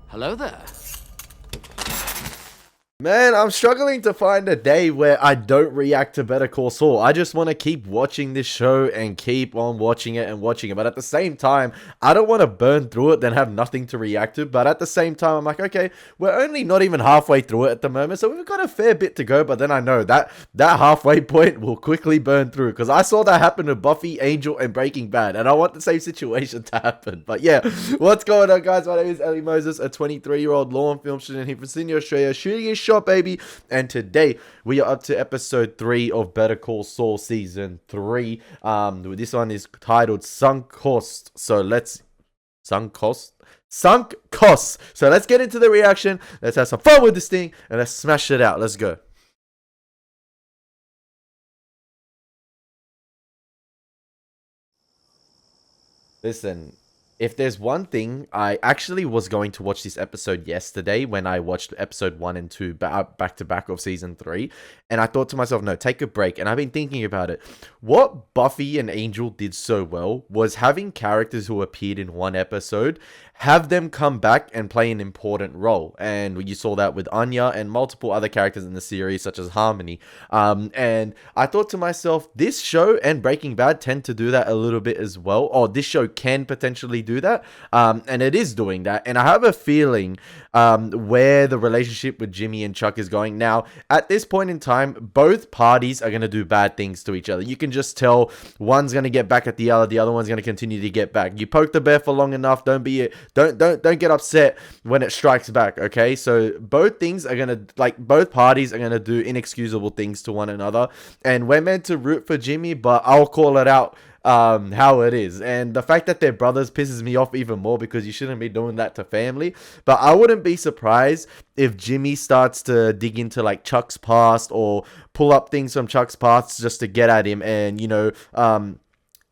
Hello there. Man, I'm struggling to find a day where I don't react to Better Call Saul. I just want to keep watching this show and keep on watching it and watching it. But at the same time, I don't want to burn through it then have nothing to react to. But at the same time, I'm like, okay, we're only not even halfway through it at the moment. So we've got a fair bit to go. But then I know that halfway point will quickly burn through. Because I saw that happen to Buffy, Angel, and Breaking Bad. And I want the same situation to happen. But yeah, what's going on, guys? My name is Elie Moses, a 23-year-old law and film student here from Sydney, Australia, shooting his shot, baby. And today we are up to episode 3 of Better Call Saul season 3. This one is titled Sunk Cost. So let's Sunk Cost. So let's get into the reaction. Let's have some fun with this thing and let's smash it out. Let's go. Listen, if there's one thing, I actually was going to watch this episode yesterday when I watched episode 1 and 2 back to back of season 3. And I thought to myself, no, take a break. And I've been thinking about it. What Buffy and Angel did so well was having characters who appeared in one episode, have them come back and play an important role. And you saw that with Anya and multiple other characters in the series, such as Harmony. And I thought to myself, this show and Breaking Bad tend to do that a little bit as well. Or this show can potentially do that. And it is doing that. And I have a feeling where the relationship with Jimmy and Chuck is going. Now, at this point in time, both parties are going to do bad things to each other. You can just tell one's going to get back at the other one's going to continue to get back. You poke the bear for long enough, don't get upset when it strikes back, okay? So both things are going to, both parties are going to do inexcusable things to one another. And we're meant to root for Jimmy, but I'll call it out how it is. And the fact that they're brothers pisses me off even more because you shouldn't be doing that to family. But I wouldn't be surprised if Jimmy starts to dig into Chuck's past or pull up things from Chuck's past just to get at him and,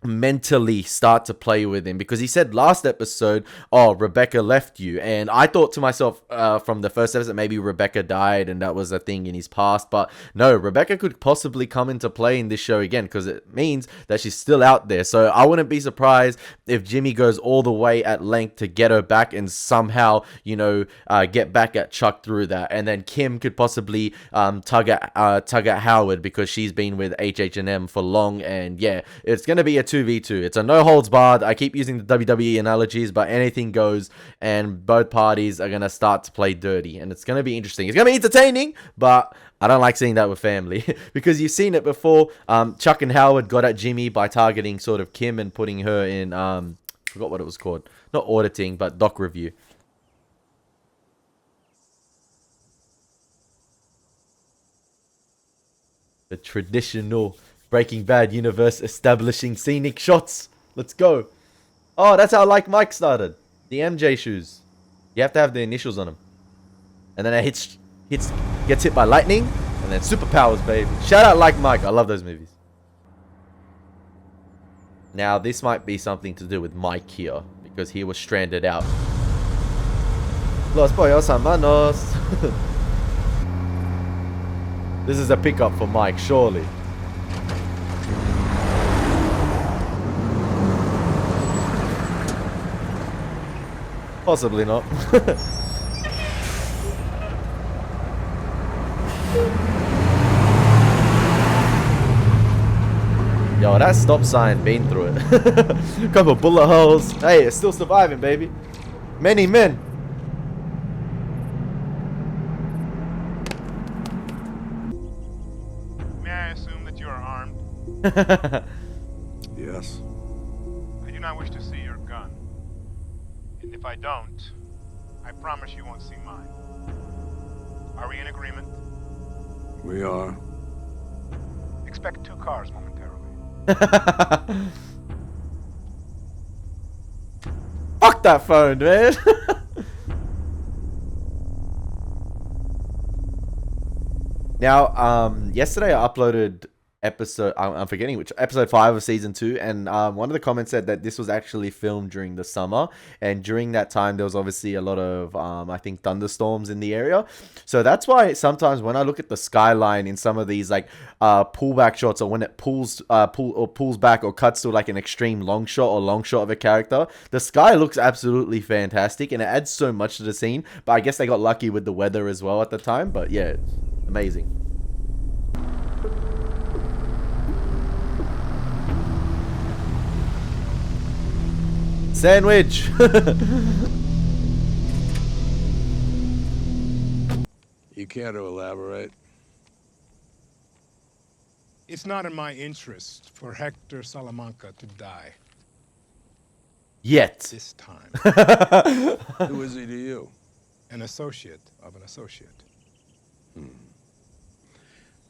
mentally start to play with him, because he said last episode, oh, Rebecca left you, and I thought to myself from the first episode maybe Rebecca died and that was a thing in his past. But no, Rebecca could possibly come into play in this show again, because it means that she's still out there. So I wouldn't be surprised if Jimmy goes all the way at length to get her back and somehow get back at Chuck through that. And then Kim could possibly tug at Howard, because she's been with HH&M for long. And yeah, it's gonna be a 2v2. It's a no holds barred. I keep using the WWE analogies, but anything goes, and both parties are gonna start to play dirty, and it's gonna be interesting. It's gonna be entertaining, but I don't like seeing that with family because you've seen it before. Chuck and Howard got at Jimmy by targeting sort of Kim and putting her in forgot what it was called, not auditing but doc review. The traditional Breaking Bad universe establishing scenic shots. Let's go. Oh, that's how Like Mike started. The MJ shoes. You have to have the initials on them. And then it gets hit by lightning. And then superpowers, baby. Shout out Like Mike. I love those movies. Now, this might be something to do with Mike here, because he was stranded out. Los pollos hermanos. This is a pickup for Mike, surely. Possibly not. Yo, that stop sign been through it. Couple bullet holes. Hey, it's still surviving, baby. Many men. May I assume that you are armed? Yes. I do not wish to see your gun. And if I don't, I promise you won't see mine. Are we in agreement? We are. Expect 2 cars momentarily. Fuck that phone, man. Now, yesterday I uploaded episode. I'm forgetting which episode 5 of season 2, and one of the comments said that this was actually filmed during the summer, and during that time there was obviously a lot of I think thunderstorms in the area. So that's why sometimes when I look at the skyline in some of these like pullback shots, or when it pulls back or cuts to like an extreme long shot or long shot of a character, the sky looks absolutely fantastic and it adds so much to the scene. But I guess they got lucky with the weather as well at the time. But yeah, amazing. Sandwich. You care to elaborate? It's not in my interest for Hector Salamanca to die Yet. this time. Who is he to you? An associate of an associate.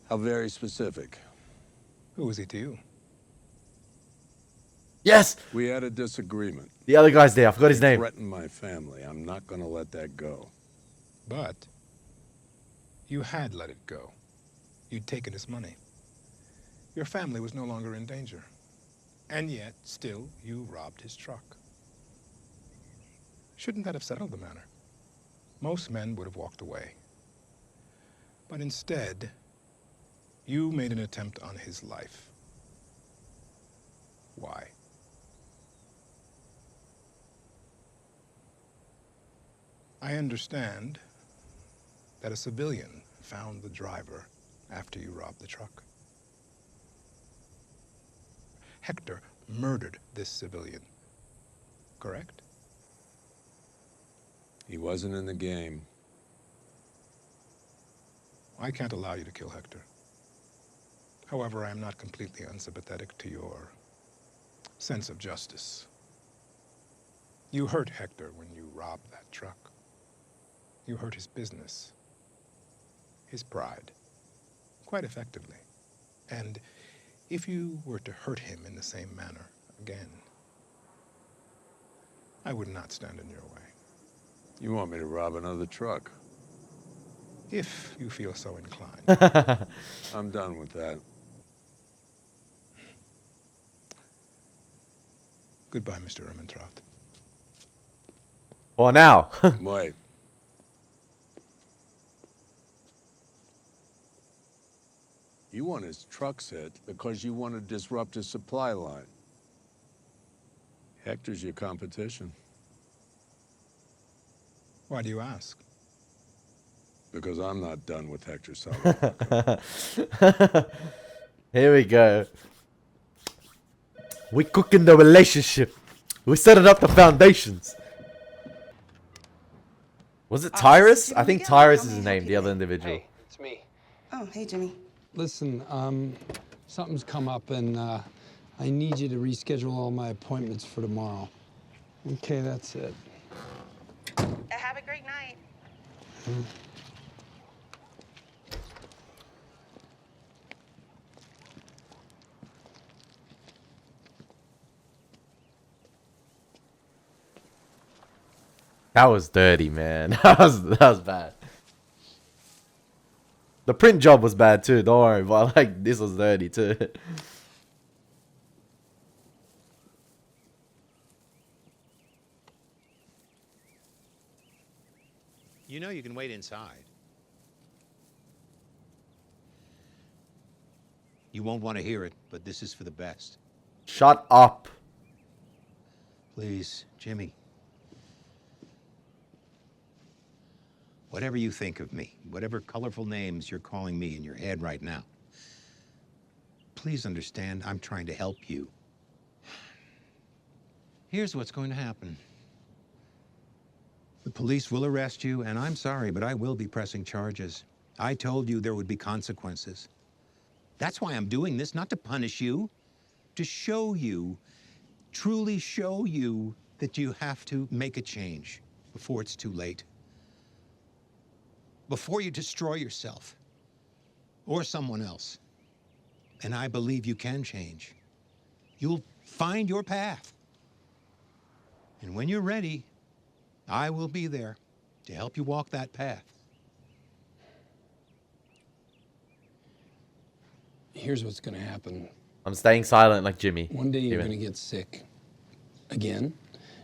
How very specific. Who is he to you? Yes. We had a disagreement. The other guy's there. I forgot his name. Threatened my family. I'm not gonna let that go. But you had let it go. You'd taken his money. Your family was no longer in danger. And yet, still, you robbed his truck. Shouldn't that have settled the matter? Most men would have walked away. But instead, you made an attempt on his life. Why? I understand that a civilian found the driver after you robbed the truck. Hector murdered this civilian, correct? He wasn't in the game. I can't allow you to kill Hector. However, I am not completely unsympathetic to your sense of justice. You hurt Hector when you robbed that truck. You hurt his business, his pride, quite effectively. And if you were to hurt him in the same manner again, I would not stand in your way. You want me to rob another truck? If you feel so inclined. I'm done with that. Goodbye, Mr. Ermentrout. For now. Wait. You want his trucks hit because you want to disrupt his supply line. Hector's your competition. Why do you ask? Because I'm not done with Hector Salamanca. Here we go. We cooking the relationship. We setting up the foundations. Was it Tyrus? I think Tyrus is his name, the other individual. Hey, it's me. Oh, hey, Jimmy. Listen, something's come up and I need you to reschedule all my appointments for tomorrow. Okay, that's it. Have a great night. That was dirty, man. That was bad. The print job was bad too, don't worry, but like this was dirty too. You know you can wait inside. You won't want to hear it, but this is for the best. Shut up. Please, Jimmy. Whatever you think of me, whatever colorful names you're calling me in your head right now, please understand I'm trying to help you. Here's what's going to happen. The police will arrest you, and I'm sorry, but I will be pressing charges. I told you there would be consequences. That's why I'm doing this, not to punish you, to show you, truly show you that you have to make a change before it's too late. Before you destroy yourself or someone else. And I believe you can change. You'll find your path. And when you're ready, I will be there to help you walk that path. Here's what's gonna happen. I'm staying silent like Jimmy. One day you're even. gonna get sick again.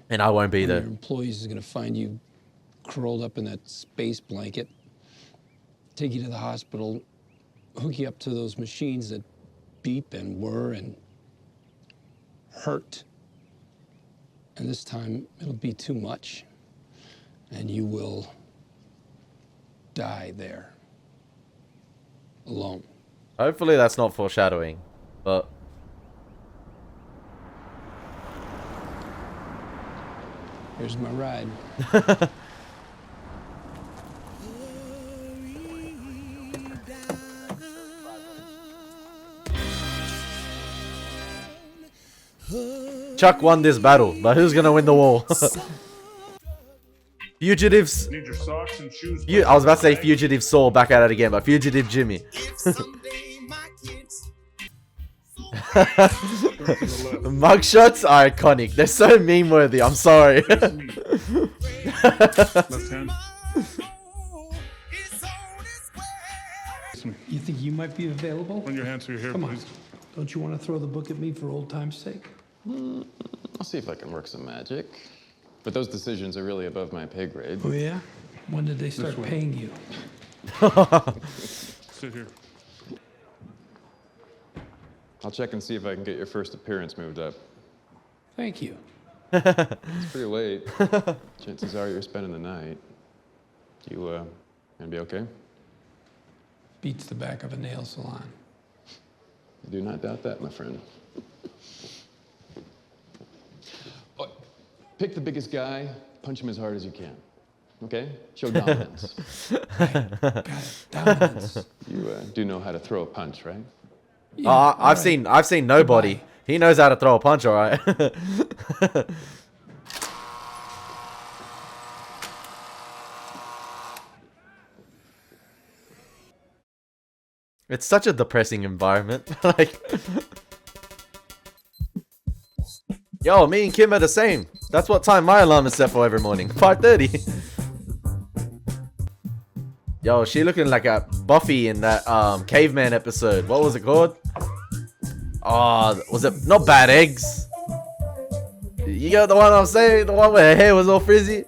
And I won't be One there. of your employees is gonna find you curled up in that space blanket, take you to the hospital, hook you up to those machines that beep and whir and hurt. And this time it'll be too much, and you will die there, alone. Hopefully that's not foreshadowing, but Here's my ride. Chuck won this battle, but who's gonna win the war? Fugitives. Need your socks and shoes. I was about to say Fugitive Saul back at it again, but Fugitive Jimmy. Mugshots are iconic. They're so meme worthy. I'm sorry. Left hand. You think you might be available? Run your hands through your hair, Come on. please. Don't you want to throw the book at me for old time's sake? I'll see if I can work some magic. But those decisions are really above my pay grade. Oh, yeah? When did they start way. paying you? Sit here. I'll check and see if I can get your first appearance moved up. Thank you. It's pretty late. Chances are you're spending the night. You, gonna be okay? Beats the back of a nail salon. I do not doubt that, my friend. Oh, pick the biggest guy, punch him as hard as you can. Okay? Show dominance. Got it. Dominance. You do know how to throw a punch, right? Yeah, I've seen nobody. He knows how to throw a punch, all right. It's such a depressing environment. Like, yo, me and Kim are the same. That's what time my alarm is set for every morning. 5:30. Yo, she looking like a Buffy in that caveman episode. What was it called? Oh, was it not Bad Eggs? You got the one I'm saying? The one where her hair was all frizzy?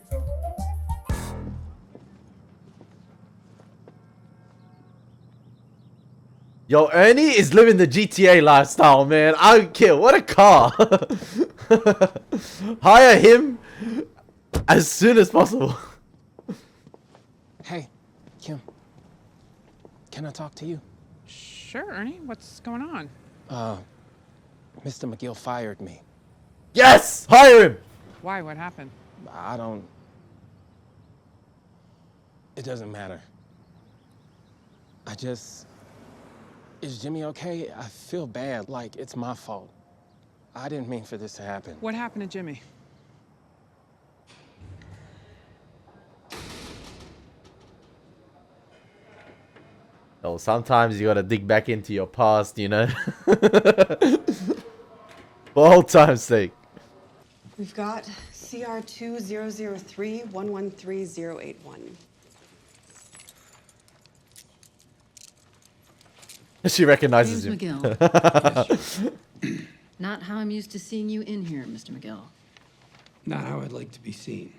Yo, Ernie is living the GTA lifestyle, man. I don't care. What a car. Hire him as soon as possible. Hey, Kim. Can I talk to you? Sure, Ernie. What's going on? Mr. McGill fired me. Yes! Hire him! Why? What happened? I don't... It doesn't matter. Is Jimmy okay? I feel bad, like it's my fault. I didn't mean for this to happen. What happened to Jimmy? Oh, sometimes you gotta dig back into your past, you know? For old time's sake. We've got CR2003113081. She recognizes James him. McGill. Not how I'm used to seeing you in here, Mr. McGill. Not how I'd like to be seen.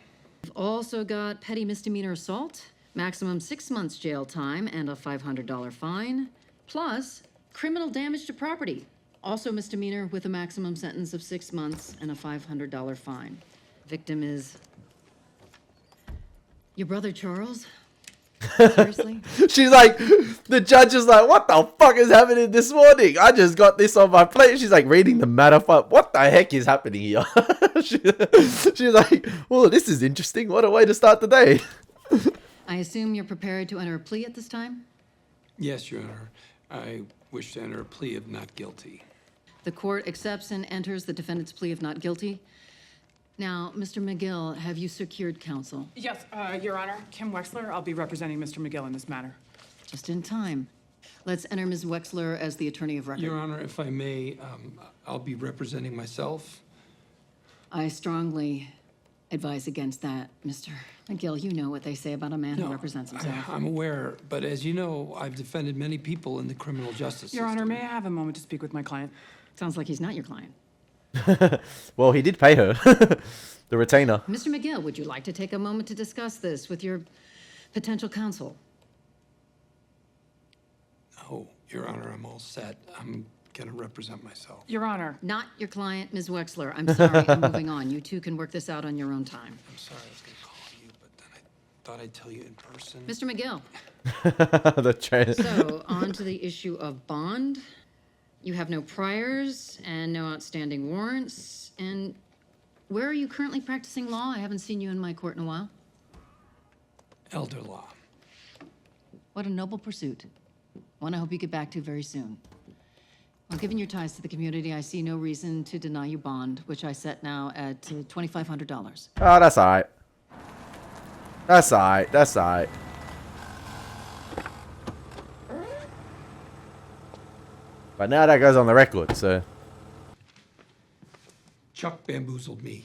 We've also got petty misdemeanor assault, maximum 6 months jail time and a $500 fine, plus criminal damage to property, also misdemeanor with a maximum sentence of 6 months and a $500 fine. Victim is your brother Charles. Seriously? She's like, the judge is like, what the fuck is happening this morning? I just got this on my plate. She's like reading the matter file. What the heck is happening here? She's like, well, this is interesting. What a way to start the day. I assume you're prepared to enter a plea at this time? Yes, Your Honor. I wish to enter a plea of not guilty. The court accepts and enters the defendant's plea of not guilty. Now, Mr. McGill, have you secured counsel? Yes, Your Honor. Kim Wexler. I'll be representing Mr. McGill in this matter. Just in time. Let's enter Ms. Wexler as the attorney of record. Your Honor, if I may, I'll be representing myself. I strongly advise against that, Mr. McGill. You know what they say about a man who represents himself. I'm aware, but as you know, I've defended many people in the criminal justice Your system. Honor, may I have a moment to speak with my client? Sounds like he's not your client. Well, he did pay her. The retainer. Mr. McGill, would you like to take a moment to discuss this with your potential counsel? Oh, Your Honor, I'm all set. I'm gonna represent myself. Your Honor. Not your client, Ms. Wexler. I'm sorry, I'm moving on. You two can work this out on your own time. I'm sorry I was gonna call you, but then I thought I'd tell you in person. Mr. McGill. The train. So, on to the issue of bond. You have no priors and no outstanding warrants. And where are you currently practicing law? I haven't seen you in my court in a while. Elder law. What a noble pursuit. One I hope you get back to very soon. Well, given your ties to the community, I see no reason to deny you bond, which I set now at $2,500. Oh, that's all right. That's all right. That's all right. But now that goes on the record, so. Chuck bamboozled me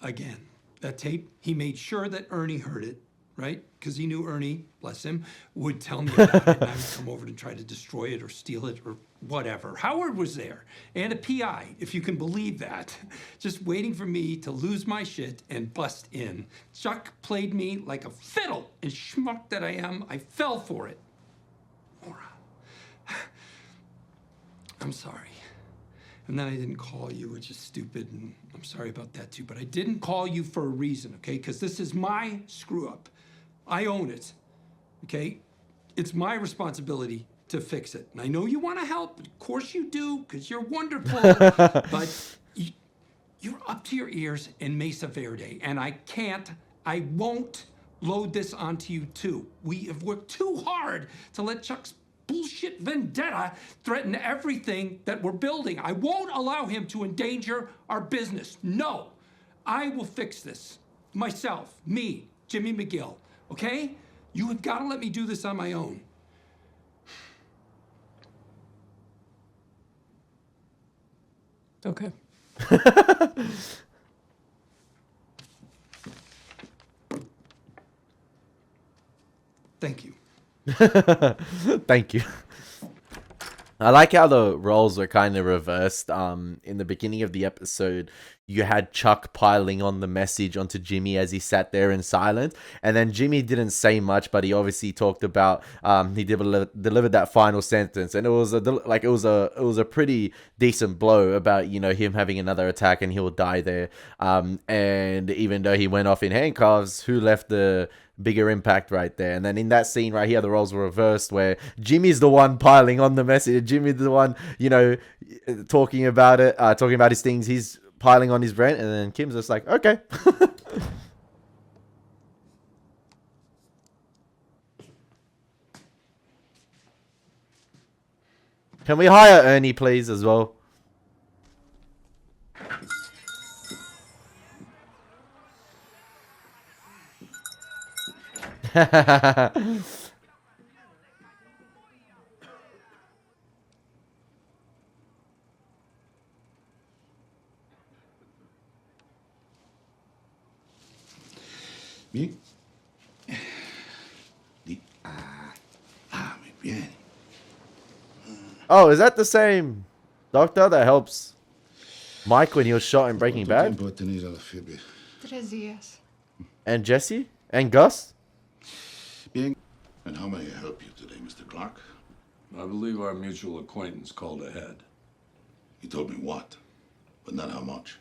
again. That tape, he made sure that Ernie heard it, right? Because he knew Ernie, bless him, would tell me about it, and I would come over to try to destroy it or steal it or whatever. Howard was there, and a PI, if you can believe that, just waiting for me to lose my shit and bust in. Chuck played me like a fiddle, and schmuck that I am, I fell for it. Moron. I'm sorry. And then I didn't call you, which is stupid, and I'm sorry about that too. But I didn't call you for a reason, okay? Because this is my screw up. I own it, okay? It's my responsibility to fix it. And I know you want to help, of course you do, because you're wonderful. But you're up to your ears in Mesa Verde, and I won't load this onto you too. We have worked too hard to let Chuck's bullshit vendetta threaten everything that we're building. I won't allow him to endanger our business. No, I will fix this myself, me, Jimmy McGill, okay? You have got to let me do this on my own. Okay. Thank you. Thank you. I like how the roles were kind of reversed. In the beginning of the episode, you had Chuck piling on the message onto Jimmy as he sat there in silence, and then Jimmy didn't say much, but he obviously talked about he delivered that final sentence, and it was a pretty decent blow about him having another attack and he'll die there. And even though he went off in handcuffs, who left the bigger impact right there? And then in that scene right here, the roles were reversed, where Jimmy's the one piling on the message. Jimmy's the one, talking about it, talking about his things. He's piling on his rent, and then Kim's just like, okay. Can we hire Ernie, please, as well? Bien. Muy bien. Oh, is that the same doctor that helps Mike when he was shot in Breaking Bad? 3 días. And Jesse? And Gus? Bien. And how may I help you today, Mr. Clark? I believe our mutual acquaintance called ahead. He told me what, but not how much.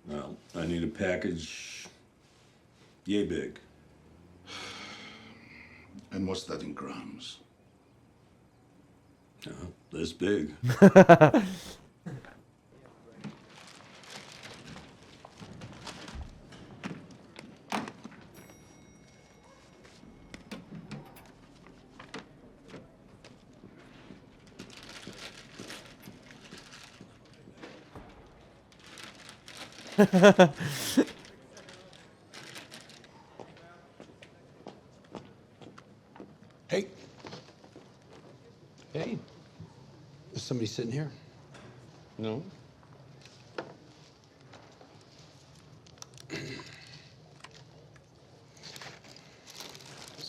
Well, I need a package yay big. And what's that in grams? This big. Hey. Hey. Is somebody sitting here? No?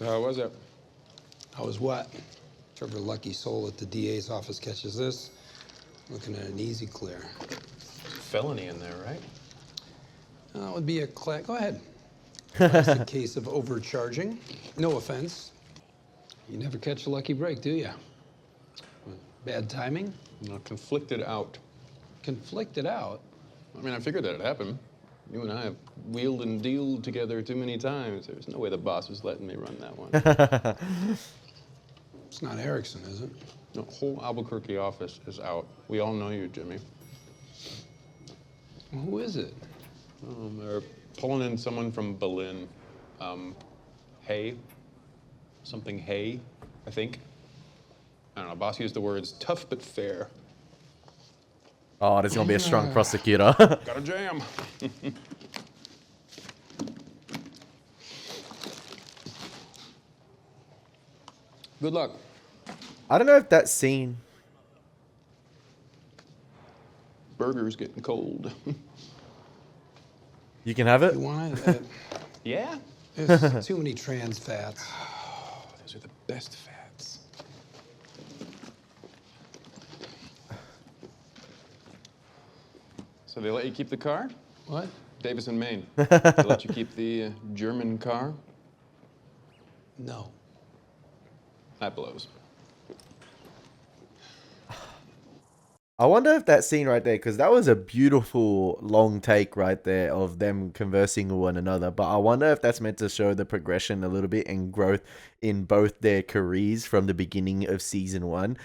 So how was it? I was what? Trevor Lucky Soul at the DA's office catches this. Looking at an easy clear. Felony in there, right? That would be a go ahead. Classic case of overcharging. No offense. You never catch a lucky break, do you? Bad timing? No, conflicted out. Conflicted out? I mean, I figured that'd happen. You and I have wheeled and dealed together too many times. There's no way the boss was letting me run that one. It's not Erickson, is it? The whole Albuquerque office is out. We all know you, Jimmy. Well, who is it? They're pulling in someone from Berlin. Hay. Something Hay, I think. I don't know, boss used the words tough but fair. Oh, there's gonna be a strong prosecutor. Got a jam. Good luck. I don't know if that scene. Burger's getting cold. You can have it. You want it? Yeah? There's too many trans fats. Those are the best fats. So they let you keep the car? What? Davis and Maine. They let you keep the German car? No. That blows. I wonder if that scene right there, because that was a beautiful long take right there of them conversing with one another. But I wonder if that's meant to show the progression a little bit and growth in both their careers from the beginning of season 1,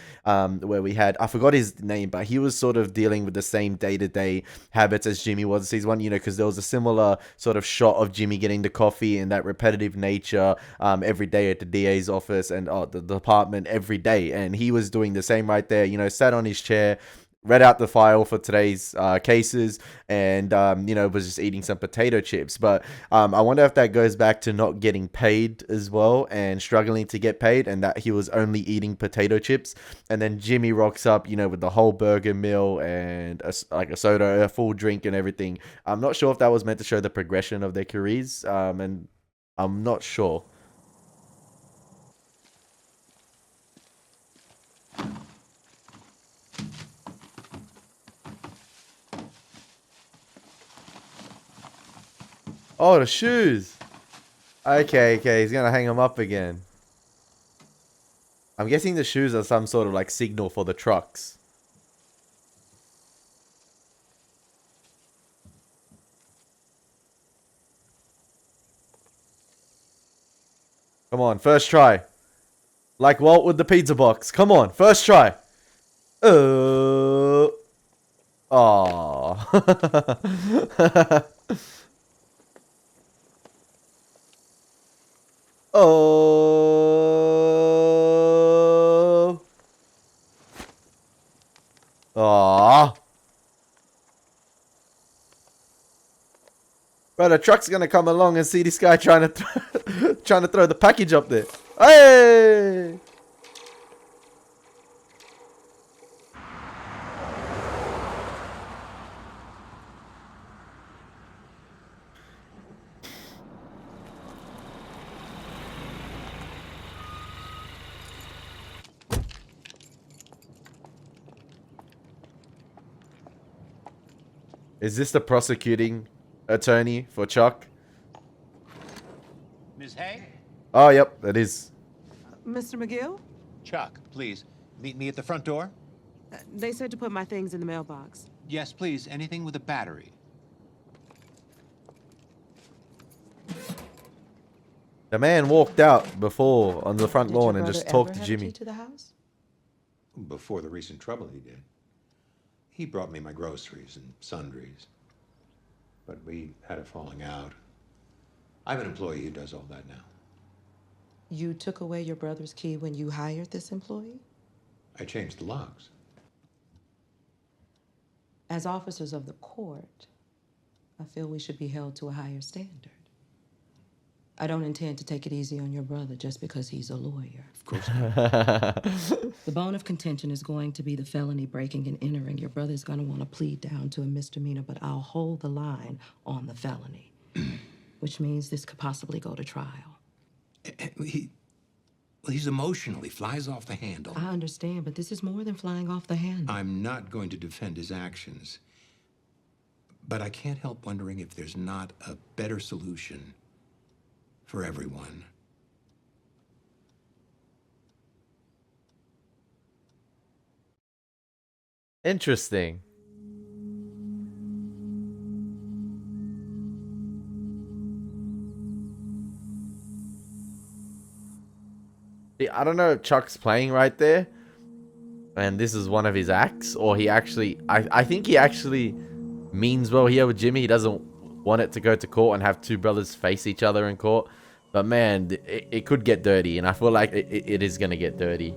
where we had, I forgot his name, but he was sort of dealing with the same day-to-day habits as Jimmy was in season 1, you know, because there was a similar sort of shot of Jimmy getting the coffee and that repetitive nature every day at the DA's office and the department every day. And he was doing the same right there, you know, sat on his chair, read out the file for today's cases, and you know, was just eating some potato chips. But I wonder if that goes back to not getting paid as well and struggling to get paid, and that he was only eating potato chips. And then Jimmy rocks up, you know, with the whole burger meal and like a soda, a full drink and everything. I'm not sure if that was meant to show the progression of their careers, and I'm not sure. Oh, the shoes. Okay, he's gonna hang them up again. I'm guessing the shoes are some sort of like signal for the trucks. Come on, first try. Like Walt with the pizza box. Come on, first try. Oh. Oh. Aw. Bro, the truck's gonna come along and see this guy trying to throw the package up there. Hey! Is this the prosecuting attorney for Chuck? Ms. Hay? Oh, yep, that is. Mr. McGill? Chuck, please, meet me at the front door. They said to put my things in the mailbox. Yes, please, anything with a battery. The man walked out before on the front lawn and just talked to Jimmy. To the house? Before the recent trouble, he did. He brought me my groceries and sundries. But we had a falling out. I have an employee who does all that now. You took away your brother's key when you hired this employee? I changed the locks. As officers of the court, I feel we should be held to a higher standard. I don't intend to take it easy on your brother just because he's a lawyer. Of course not. The bone of contention is going to be the felony breaking and entering. Your brother's going to want to plead down to a misdemeanor, but I'll hold the line on the felony, which means this could possibly go to trial. He's emotional. He flies off the handle. I understand, but this is more than flying off the handle. I'm not going to defend his actions. But I can't help wondering if there's not a better solution for everyone. Interesting. See, I don't know if Chuck's playing right there, and this is one of his acts, or he actually, I think he actually means well here with Jimmy. He doesn't want it to go to court and have two brothers face each other in court. But man, it could get dirty, and I feel like it is going to get dirty.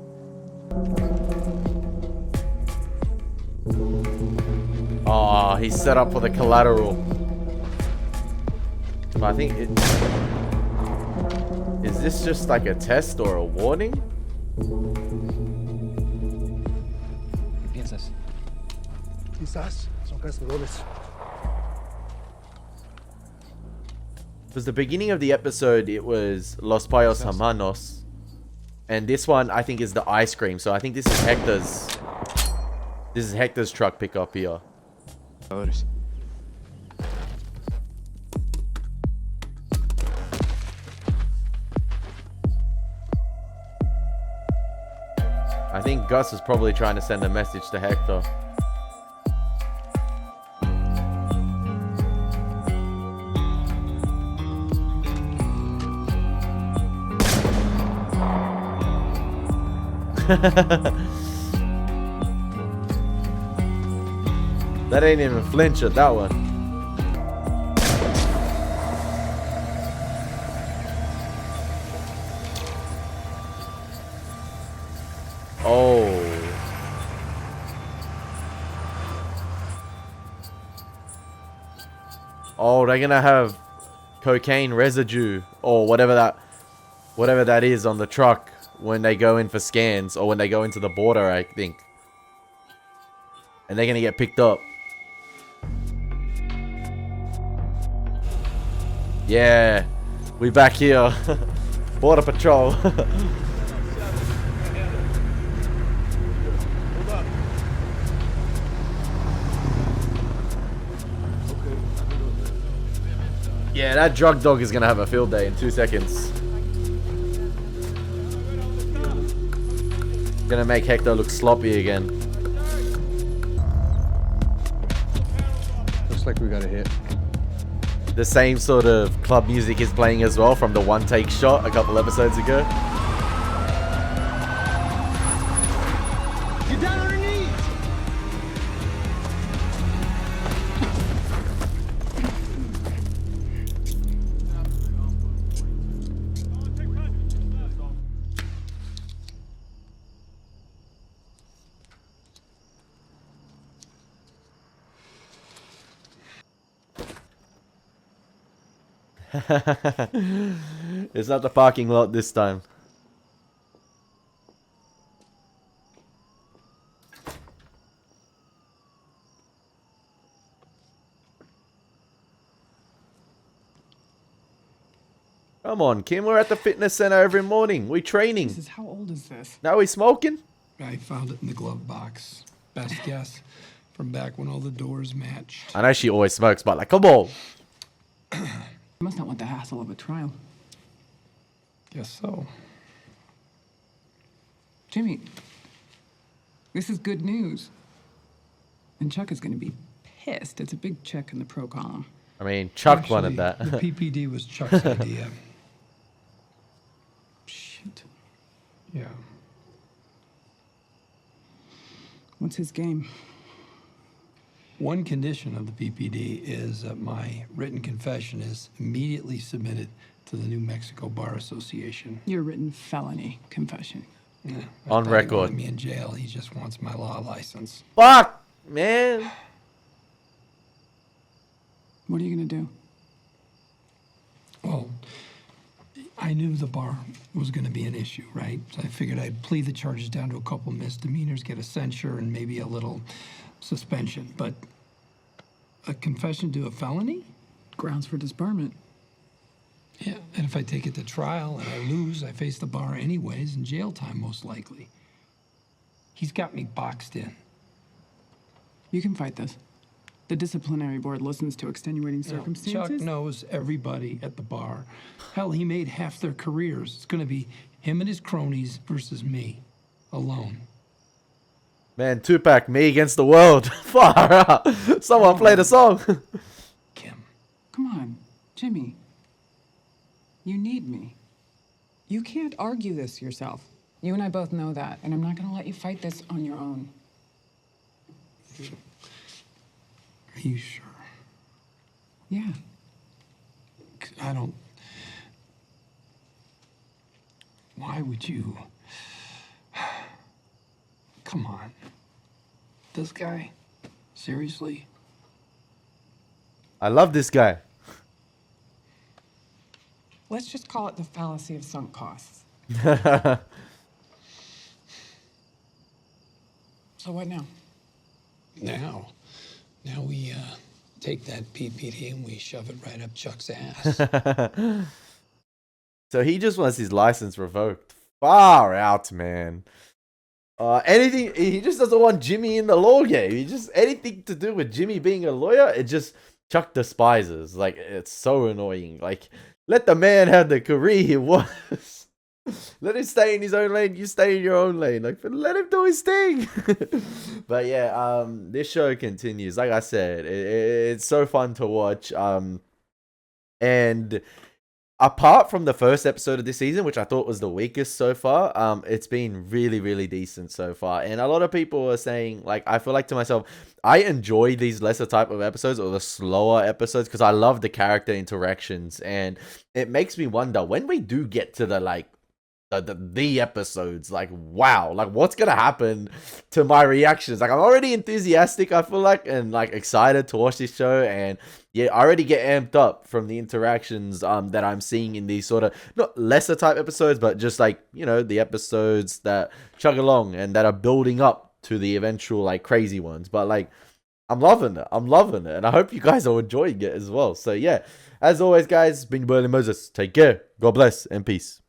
Oh, he's set up for the collateral. But I think it... Is this just like a test or a warning? ¿Qué piensas? Quizás son cazadores. Because the beginning of the episode, it was Los Payos Hermanos. And this one, I think, is the ice cream. So I think this is Hector's... This is Hector's truck pickup here. I think Gus is probably trying to send a message to Hector. That ain't even flinch at that one. Oh. Oh, they're gonna have cocaine residue or whatever that is on the truck when they go in for scans, or when they go into the border, I think. And they're gonna get picked up. Yeah, we back here. Border Patrol. Yeah, that drug dog is gonna have a field day in 2 seconds. Gonna make Hector look sloppy again. Looks like we got a hit. The same sort of club music is playing as well from the one take shot a couple episodes ago. Get down on your knees! It's not the parking lot this time. Come on, Kim, we're at the fitness center every morning. We training. Jesus, how old is this? Now we smoking? I found it in the glove box. Best guess. From back when all the doors matched. I know she always smokes, but like, come on. You must not want the hassle of a trial. Guess so. Jimmy, this is good news. And Chuck is going to be pissed. It's a big check in the pro column. I mean, Chuck Actually, wanted that. The PPD was Chuck's idea. Shit. Yeah. What's his game? One condition of the PPD is that my written confession is immediately submitted to the New Mexico Bar Association. Your written felony confession. Yeah, On he record. wanted me in jail. He just wants my law license. Fuck, man. What are you going to do? Well, I knew the bar was going to be an issue, right? So I figured I'd plead the charges down to a couple misdemeanors, get a censure, and maybe a little suspension. But a confession to a felony? Grounds for disbarment. Yeah, and if I take it to trial and I lose, I face the bar anyways and jail time most likely. He's got me boxed in. You can fight this. The disciplinary board listens to extenuating circumstances. Chuck knows everybody at the bar. Hell, he made half their careers. It's gonna be him and his cronies versus me, alone. Man, Tupac, me against the world. Far out. Someone play the song. Come on, Jimmy. You need me. You can't argue this yourself. You and I both know that, and I'm not gonna let you fight this on your own. Are you sure? Yeah. I don't... Why would you... Come on. This guy? Seriously? I love this guy. Let's just call it the fallacy of sunk costs. So what now? Now we take that PPD and we shove it right up Chuck's ass. So he just wants his license revoked. Far out, man. Anything, he just doesn't want Jimmy in the law game. He just, anything to do with Jimmy being a lawyer, it just Chuck despises. Like, it's so annoying. Like, let the man have the career he wants. Let him stay in his own lane. You stay in your own lane. Like, let him do his thing. But yeah, this show continues. Like I said, it's so fun to watch. And apart from the first episode of this season, which I thought was the weakest so far, it's been really, really decent so far. And a lot of people are saying, like, I feel like to myself, I enjoy these lesser type of episodes or the slower episodes because I love the character interactions. And it makes me wonder when we do get to the, like, the episodes, like, wow, like what's gonna happen to my reactions? Like, I'm already enthusiastic, I feel like, and like excited to watch this show, and yeah, I already get amped up from the interactions that I'm seeing in these sort of not lesser type episodes, but just like, you know, the episodes that chug along and that are building up to the eventual like crazy ones. But like, I'm loving it, and I hope you guys are enjoying it as well. So yeah, as always guys, been your boy Elie Moses. Take care, God bless, and peace.